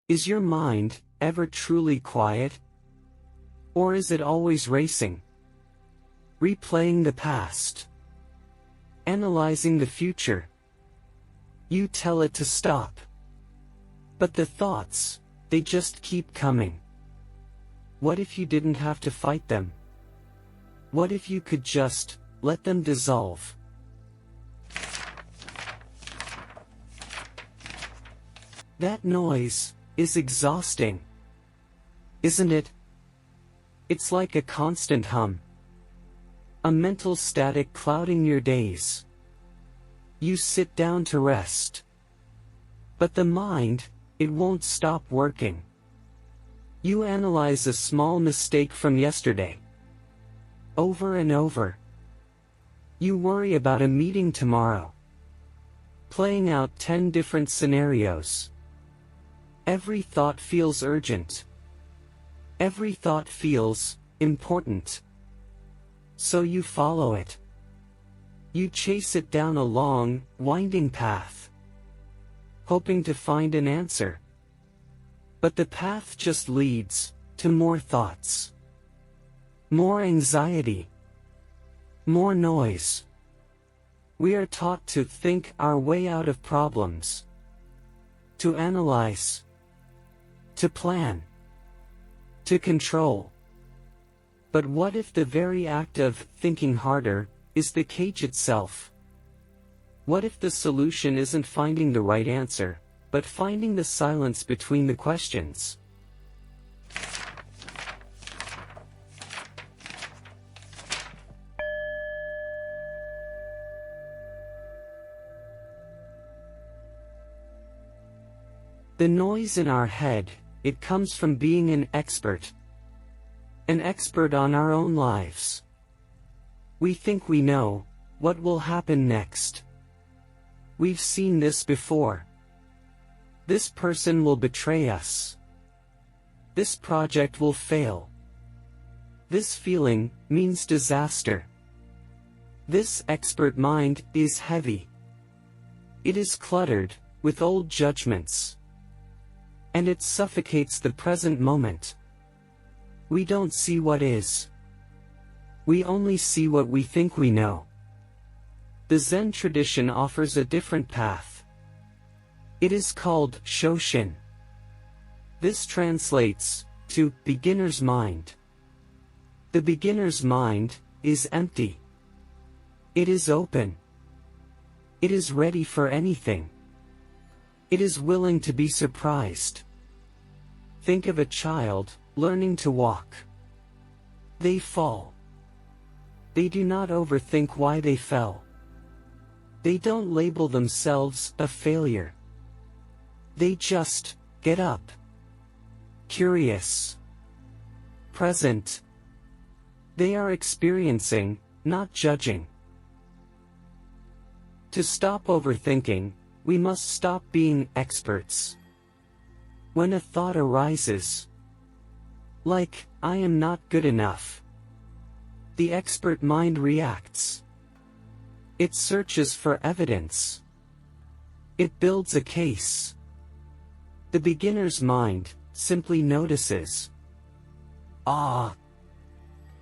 Is your mind ever truly quiet? Or is it always racing? Replaying the past? Analyzing the future? You tell it to stop. But the thoughts, they just keep coming. What if you didn't have to fight them? What if you could just let them dissolve? That noise is exhausting, isn't it? It's like a constant hum. A mental static clouding your days. You sit down to rest. But the mind, it won't stop working. You analyze a small mistake from yesterday. Over and over. You worry about a meeting tomorrow. Playing out 10 different scenarios. Every thought feels urgent. Every thought feels important. So you follow it. You chase it down a long, winding path, hoping to find an answer. But the path just leads to more thoughts, more anxiety, more noise. We are taught to think our way out of problems, to analyze, to plan, to control. But what if the very act of thinking harder is the cage itself? What if the solution isn't finding the right answer, but finding the silence between the questions? The noise in our head, it comes from being an expert on our own lives. We think we know what will happen next. We've seen this before. This person will betray us. This project will fail. This feeling means disaster. This expert mind is heavy. It is cluttered with old judgments. And it suffocates the present moment. We don't see what is. We only see what we think we know. The Zen tradition offers a different path. It is called Shoshin. This translates to beginner's mind. The beginner's mind is empty. It is open. It is ready for anything. It is willing to be surprised. Think of a child learning to walk. They fall. They do not overthink why they fell. They don't label themselves a failure. They just get up. Curious. Present. They are experiencing, not judging. To stop overthinking, we must stop being experts. When a thought arises, like, I am not good enough, the expert mind reacts. It searches for evidence. It builds a case. The beginner's mind simply notices. Ah!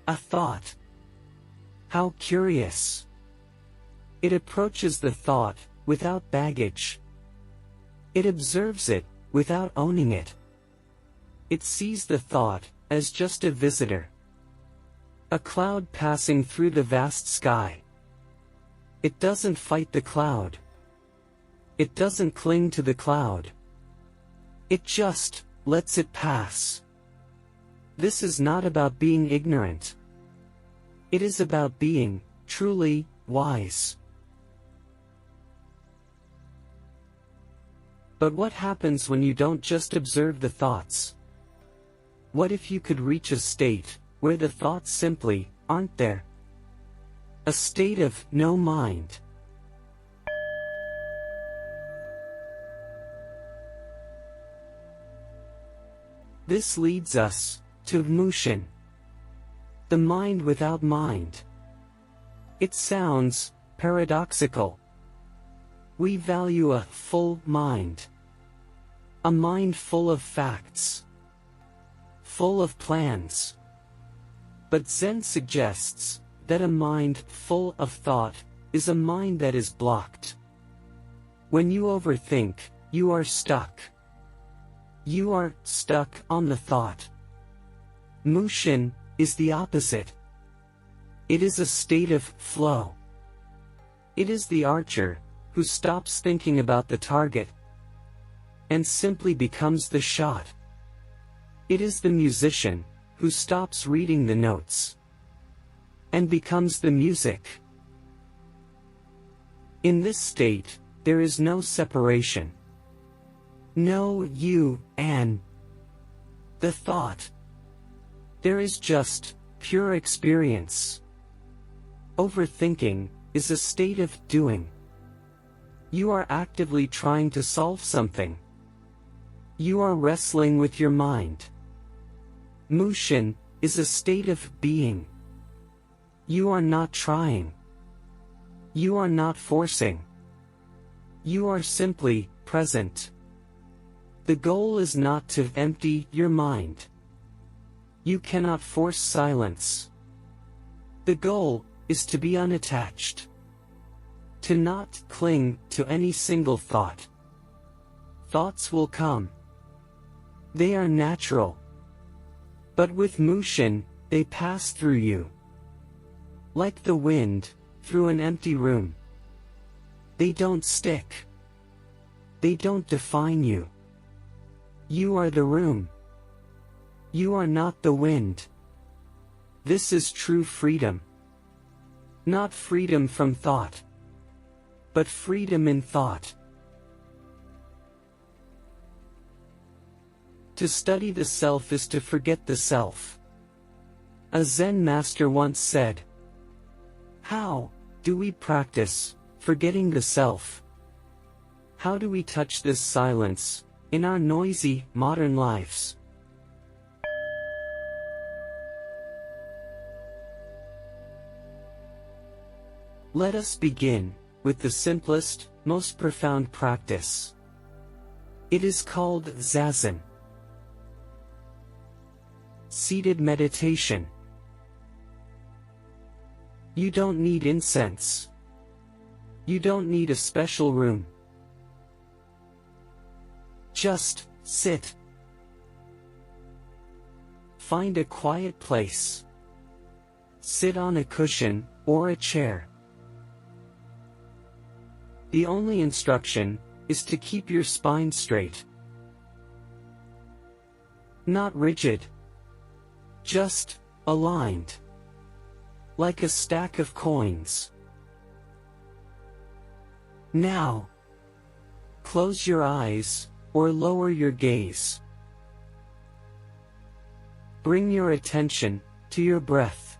A thought. How curious. It approaches the thought without baggage. It observes it without owning it. It sees the thought as just a visitor. A cloud passing through the vast sky. It doesn't fight the cloud. It doesn't cling to the cloud. It just lets it pass. This is not about being ignorant. It is about being truly wise. But what happens when you don't just observe the thoughts? What if you could reach a state where the thoughts simply aren't there? A state of no mind. This leads us to Mushin, the mind without mind. It sounds paradoxical. We value a full mind. A mind full of facts, full of plans. But Zen suggests that a mind full of thought is a mind that is blocked. When you overthink, you are stuck. You are stuck on the thought. Mushin is the opposite. It is a state of flow. It is the archer who stops thinking about the target and simply becomes the shot. It is the musician who stops reading the notes and becomes the music. In this state, there is no separation. No you and the thought. There is just pure experience. Overthinking is a state of doing. You are actively trying to solve something. You are wrestling with your mind. Mushin is a state of being. You are not trying. You are not forcing. You are simply present. The goal is not to empty your mind. You cannot force silence. The goal is to be unattached. To not cling to any single thought. Thoughts will come. They are natural. But with Mushin, they pass through you. Like the wind, through an empty room. They don't stick. They don't define you. You are the room. You are not the wind. This is true freedom. Not freedom from thought, but freedom in thought. To study the self is to forget the self. A Zen master once said, "How do we practice forgetting the self? How do we touch this silence in our noisy, modern lives?" Let us begin with the simplest, most profound practice. It is called Zazen. Seated meditation. You don't need incense. You don't need a special room. Just sit. Find a quiet place. Sit on a cushion or a chair. The only instruction is to keep your spine straight. Not rigid. Just aligned. Like a stack of coins. Now, close your eyes or lower your gaze. Bring your attention to your breath.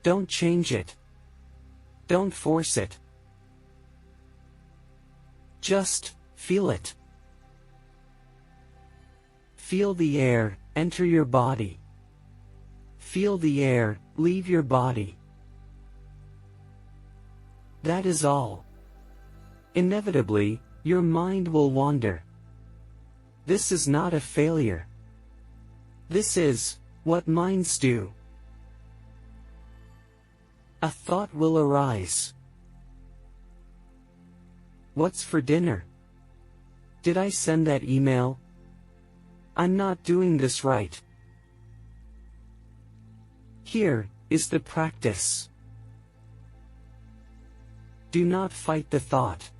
Don't change it. Don't force it. Just feel it. Feel the air enter your body. Feel the air leave your body. That is all. Inevitably, your mind will wander. This is not a failure. This is what minds do. A thought will arise. What's for dinner? Did I send that email? I'm not doing this right. Here is the practice. Do not fight the thought.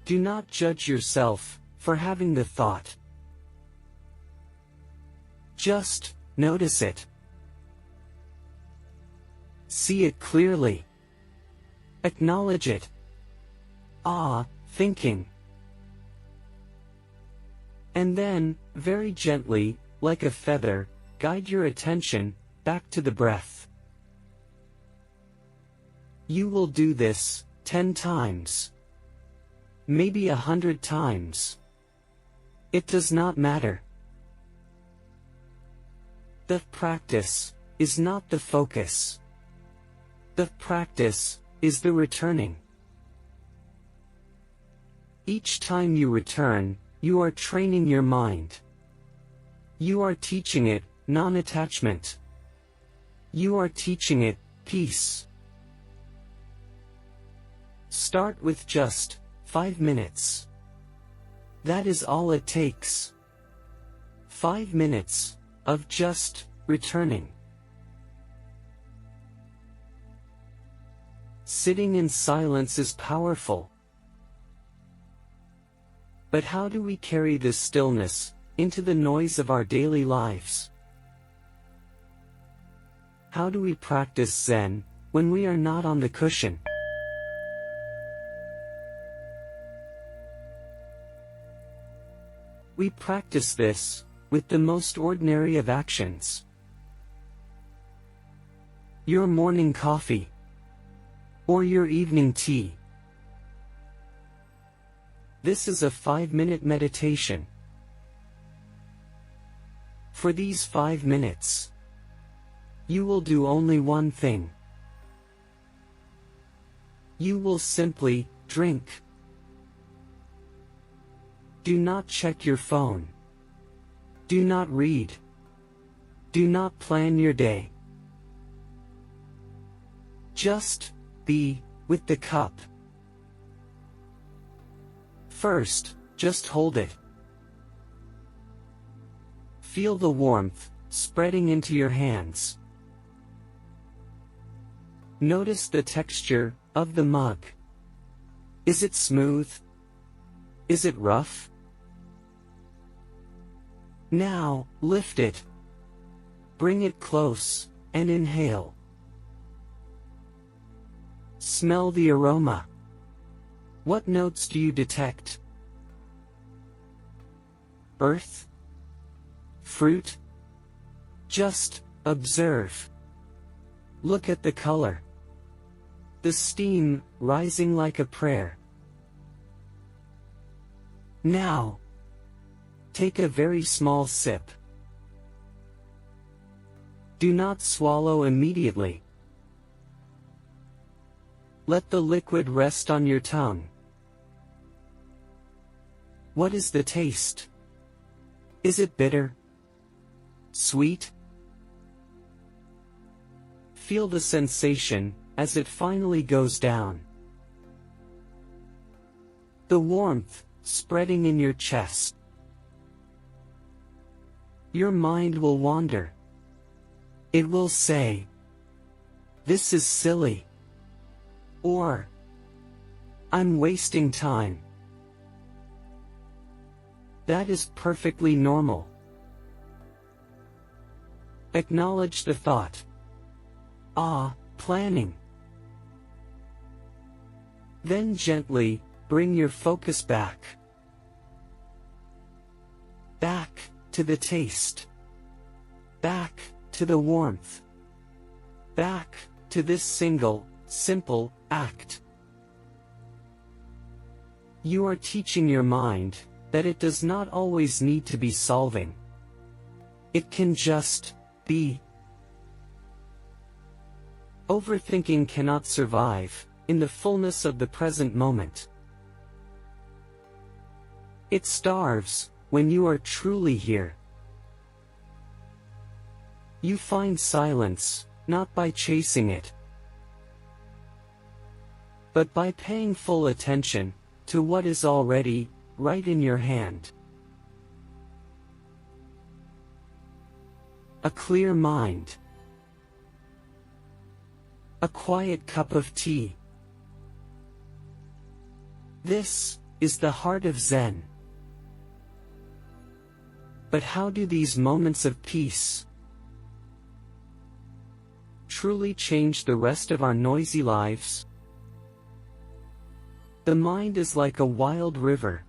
Do not judge yourself for having the thought. Just notice it. See it clearly. Acknowledge it. Thinking. And then, very gently, like a feather, guide your attention back to the breath. You will do this 10 times. Maybe 100 times. It does not matter. The practice is not the focus. The practice is the returning. Each time you return, you are training your mind. You are teaching it non-attachment. You are teaching it peace. Start with just 5 minutes. That is all it takes. 5 minutes of just returning. Sitting in silence is powerful. But how do we carry this stillness into the noise of our daily lives? How do we practice Zen when we are not on the cushion? We practice this with the most ordinary of actions. Your morning coffee, or your evening tea. This is a 5-minute meditation. For these 5 minutes, you will do only one thing. You will simply drink. Do not check your phone. Do not read. Do not plan your day. Just be with the cup. First, just hold it. Feel the warmth spreading into your hands. Notice the texture of the mug. Is it smooth? Is it rough? Now, lift it. Bring it close, and inhale. Smell the aroma. What notes do you detect? Earth? Fruit? Just observe. Look at the color. The steam rising like a prayer. Now, take a very small sip. Do not swallow immediately. Let the liquid rest on your tongue. What is the taste? Is it bitter? Sweet? Feel the sensation as it finally goes down. The warmth spreading in your chest. Your mind will wander. It will say, "This is silly." Or, "I'm wasting time." That is perfectly normal. Acknowledge the thought. Planning. Then gently bring your focus back. Back to the taste. Back to the warmth. Back to this simple act. You are teaching your mind that it does not always need to be solving. It can just be. Overthinking cannot survive in the fullness of the present moment. It starves when you are truly here. You find silence, not by chasing it, but by paying full attention to what is already right in your hand. A clear mind. A quiet cup of tea. This is the heart of Zen. But how do these moments of peace truly change the rest of our noisy lives? The mind is like a wild river.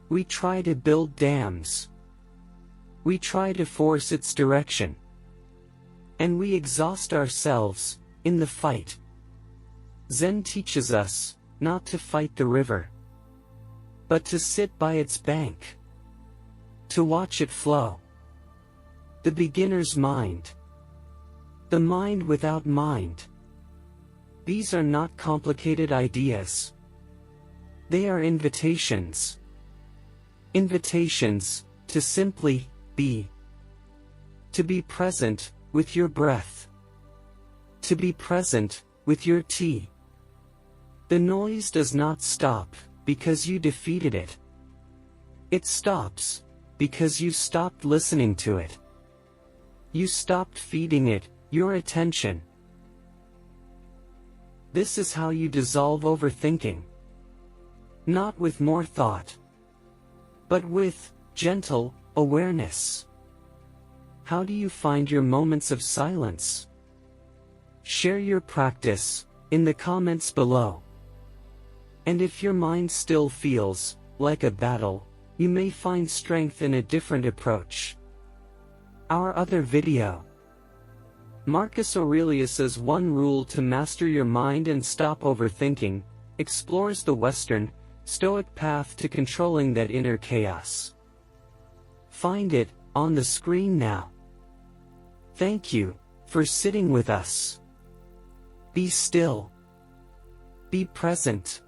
We try to build dams. We try to force its direction. And we exhaust ourselves in the fight. Zen teaches us not to fight the river, but to sit by its bank, to watch it flow. The beginner's mind. The mind without mind. These are not complicated ideas. They are invitations. Invitations to simply be. To be present with your breath. To be present with your tea. The noise does not stop because you defeated it. It stops because you stopped listening to it. You stopped feeding it your attention. This is how you dissolve overthinking. Not with more thought, but with gentle awareness. How do you find your moments of silence? Share your practice in the comments below. And if your mind still feels like a battle, you may find strength in a different approach. Our other video. Marcus Aurelius's One Rule to Master Your Mind and Stop Overthinking explores the Western, Stoic path to controlling that inner chaos. Find it on the screen now. Thank you for sitting with us. Be still. Be present.